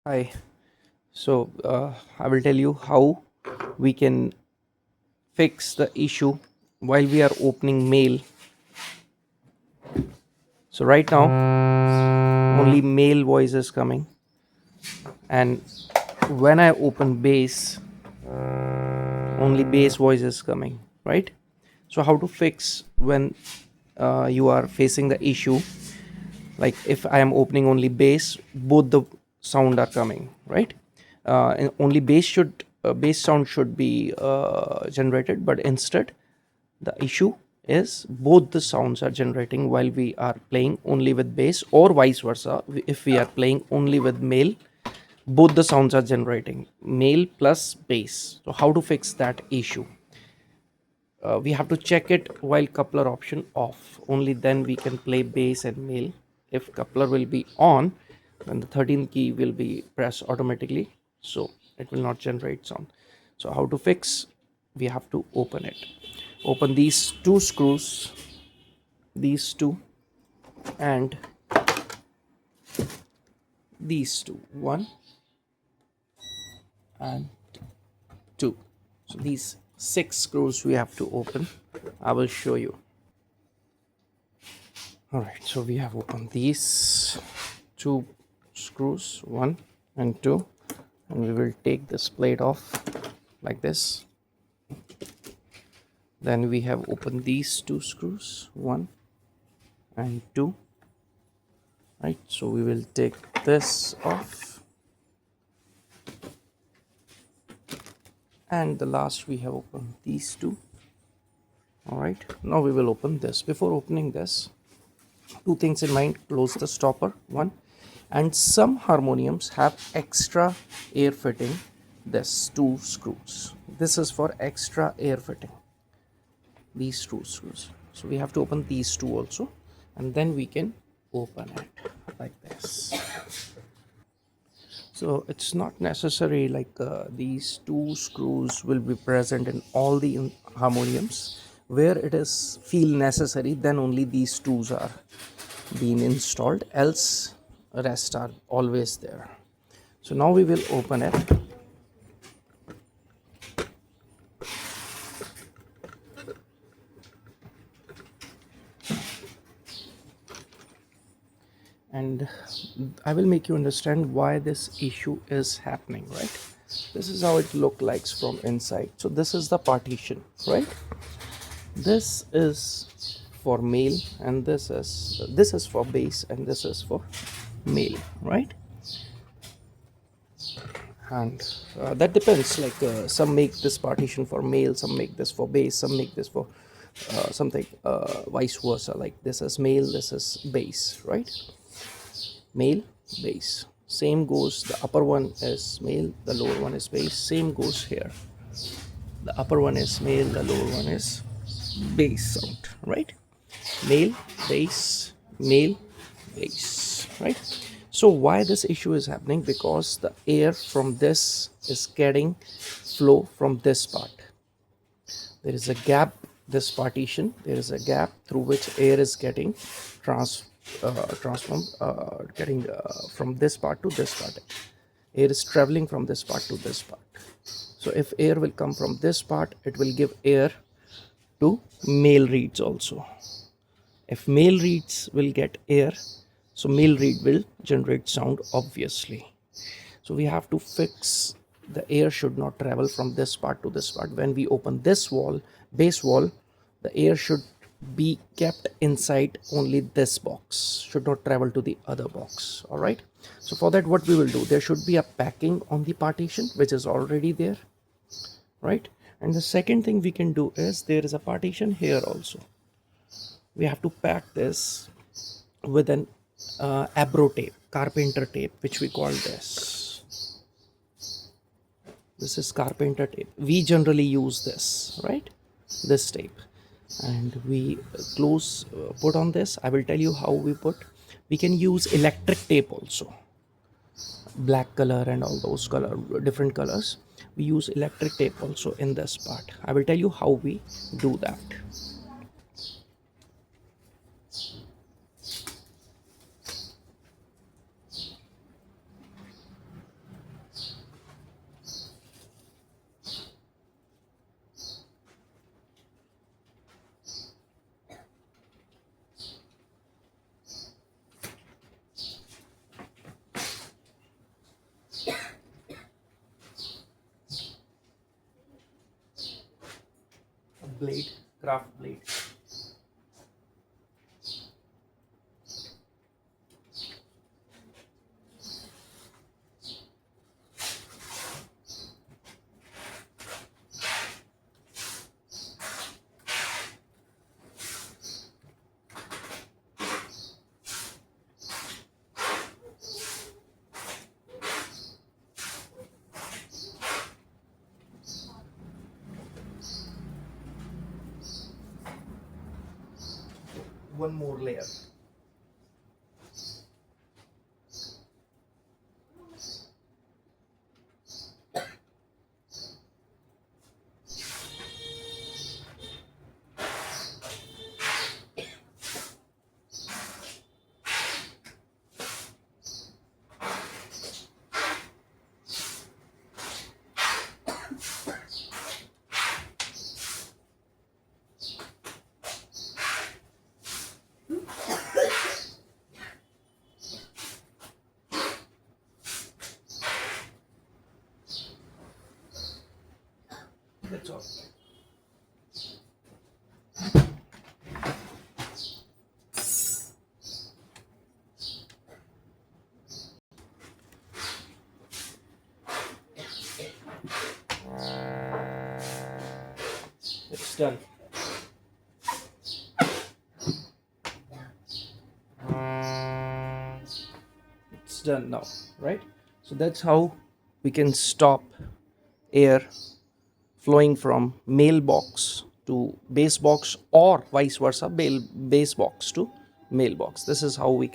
Hi. I will tell you how we can fix the issue while we are opening mail. So right now, only male voice is coming, and when I open bass, only bass voice is coming. Right. So how to fix when you are facing the issue? Like if I am opening only bass, both the sound are coming. Right. And only bass sound should be generated, but instead the issue is both the sounds are generating while we are playing only with bass, or vice versa. If we are playing only with male, both the sounds are generating male plus bass. So how to fix that issue? We have to check it while coupler option off. Only then we can play bass and male. If coupler will be on, then the 13th key will be pressed automatically, so it will not generate sound. So how to fix? We have to open it. Open these two screws, these two, and these two, one and two. So these 6 screws we have to open. I will show you. All right, so we have opened these two screws, one and two, and we will take this plate off like this. Then we have opened these two screws, one and two. Right, so we will take this off, and the last we have opened these two. All right, now we will open this. Before opening this, two things in mind: close the stopper, one, and some harmoniums have extra air fitting. This two screws, this is for extra air fitting, these two screws. So we have to open these two also, and then we can open it like this. So it's not necessary like these two screws will be present in all the harmoniums. Where it is feel necessary, then only these two's are being installed, else rest are always there. So now we will open it. And I will make you understand why this issue is happening, right? This is how it look like from inside. So this is the partition, right? This is for male, and this is for bass, and this is for male, right? And that depends, like some make this partition for male, some make this for bass, some make this for something vice versa, like this is male, this is bass, right? Male, bass. Same goes, the upper one is male, the lower one is bass. Same goes here, the upper one is male, the lower one is bass sound, right? Male, bass, male, bass, right? So why this issue is happening? Because the air from this is getting flow from this part. There is a gap, this partition, there is a gap through which air is getting transformed, getting from this part to this part. Air is traveling from this part to this part. So if air will come from this part, it will give air to male reeds also. If male reeds will get air, so male reed will generate sound, obviously. So we have to fix, the air should not travel from this part to this part. When we open this wall, base wall, the air should be kept inside only this box, should not travel to the other box. All right, so for that, what we will do, there should be a packing on the partition which is already there, right? And the second thing we can do is, there is a partition here also. We have to pack this with an abro tape, carpenter tape, which we call this. This is carpenter tape. We generally use this, right? This tape. And we close, put on this. I will tell you how we put. We can use electric tape also. Black color and all those color, different colors. We use electric tape also in this part. I will tell you how we do that. blade, craft blade. One more layer. That's all. It's done. It's done now, right? So that's how we can stop air flowing from mailbox to base box, or vice versa, bass box to mailbox. This is how we can